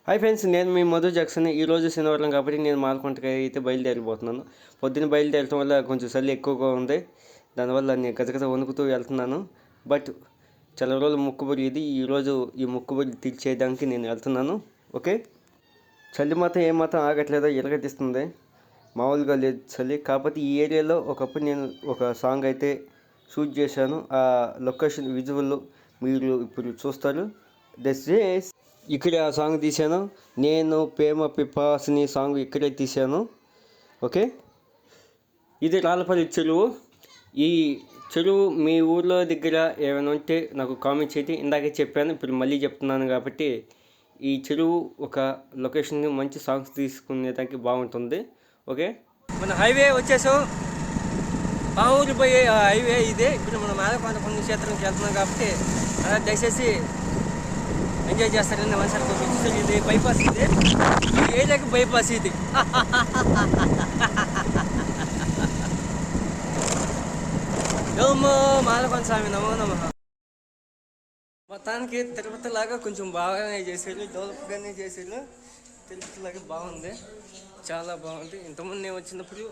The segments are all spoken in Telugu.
హాయ్ ఫ్రెండ్స్, నేను మీ మధు జాక్సన్. ఈరోజు శనివారం కాబట్టి నేను మాల్కొండకి అయితే బయలుదేరిపోతున్నాను. పొద్దున్న బయలుదేరటం వల్ల కొంచెం చలి ఎక్కువగా ఉంది. దానివల్ల నేను గజగజ వణుకుతూ వెళ్తున్నాను. బట్ చాలా రోజులు మొక్కుబడి ఇది. ఈరోజు ఈ మొక్కుబడి తీర్చేయడానికి నేను వెళ్తున్నాను. ఓకే, చలి మాత్రం ఏమాత్రం ఆగట్లేదో ఎరగటిస్తుంది. మామూలుగా లేదు చలి. కాకపోతే ఈ ఏరియాలో ఒకప్పుడు నేను ఒక సాంగ్ అయితే షూట్ చేశాను. ఆ లొకేషన్ విజువల్ మీరు ఇప్పుడు చూస్తారు. దస్ ఇక్కడే ఆ సాంగ్ తీశాను. నేను ప్రేమ పిపాసిని సాంగ్ ఇక్కడే తీశాను. ఓకే, ఇది రాళ్ళపల్లి చెరువు. ఈ చెరువు మీ ఊర్లో దగ్గర ఏమైనా ఉంటే నాకు కామెంట్ చేయండి. ఇందాకే చెప్పాను, ఇప్పుడు మళ్ళీ చెప్తున్నాను కాబట్టి ఈ చెరువు ఒక లొకేషన్ మంచి సాంగ్స్ తీసుకునేదానికి బాగుంటుంది. ఓకే, మన హైవే వచ్చేసాం. మా ఊరు పోయే హైవే ఇదే. ఇప్పుడు మనం మాలకొండ పుణ్యక్షేత్రంకి వెళ్తున్నాం కాబట్టి దయచేసి ఎంజాయ్ చేస్తారని మనసారి చూపించారు. ఇది బైపాస్, ఇది ఈ ఏరియాకి బైపాస్ ఇది. నమో మాలకొండ స్వామి, నమో నమ. మొత్తానికి తిరుపతి లాగా కొంచెం బాగానే చేశారు, డెవలప్గానే చేశారు. తిరుపతి లాగా బాగుంది, చాలా బాగుంది. ఇంతకుముందు నేను వచ్చినప్పుడు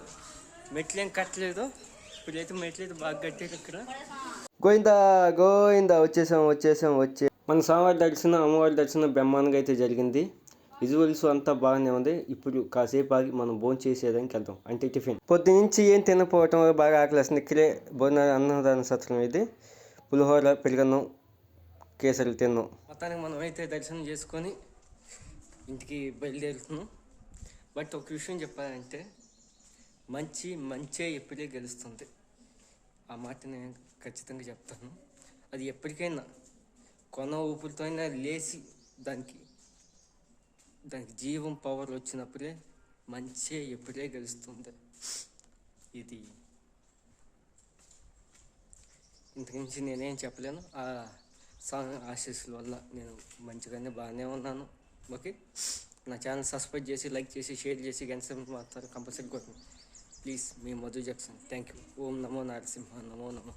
మెట్లు ఏం కట్టలేదు, ఇప్పుడైతే మెట్లు అయితే బాగా కట్టారు ఇక్కడ. గోయిందా గోయిందా, వచ్చేసాం. మన స్వామివారి దర్శనం, అమ్మవారి దర్శనం బ్రహ్మాండంగా అయితే జరిగింది. విజువల్స్ అంతా బాగానే ఉంది. ఇప్పుడు కాసేపు ఆగి మనం భోజనం చేసేదానికి వెళ్తాం, అంటే టిఫిన్. పొద్దునుంచి ఏం తినకపోవటం బాగా ఆకలిస్తుంది. ఇక్కడే భోజన అన్నదాన సత్రం ఇది. పులిహోర, పెరుగన్నం, కేసరి తిన్నాం. మొత్తానికి మనం అయితే దర్శనం చేసుకొని ఇంటికి బయలుదేరుతున్నాం. బట్ ఒక విషయం చెప్పాలంటే మంచే ఎప్పుడే గెలుస్తుంది. ఆ మాట నేను ఖచ్చితంగా చెప్తాను. అది ఎప్పటికైనా కొన ఊపిరితో అయినా లేచి దానికి జీవం పవర్ వచ్చినప్పుడే మంచి ఎప్పుడే గెలుస్తుంది. ఇది ఇంతకుమించి నేనేం చెప్పలేను. ఆ సాంగ్ ఆశీస్సుల వల్ల నేను బాగానే ఉన్నాను. ఓకే, నా ఛానల్ సబ్స్క్రైబ్ చేసి, లైక్ చేసి, షేర్ చేసి, గంట మాత్రం కంపల్సరీ కొట్టండి ప్లీజ్. మీ మధు జాక్సన్. Thank you. ఓం నమో నరసింహ, నమో నమో.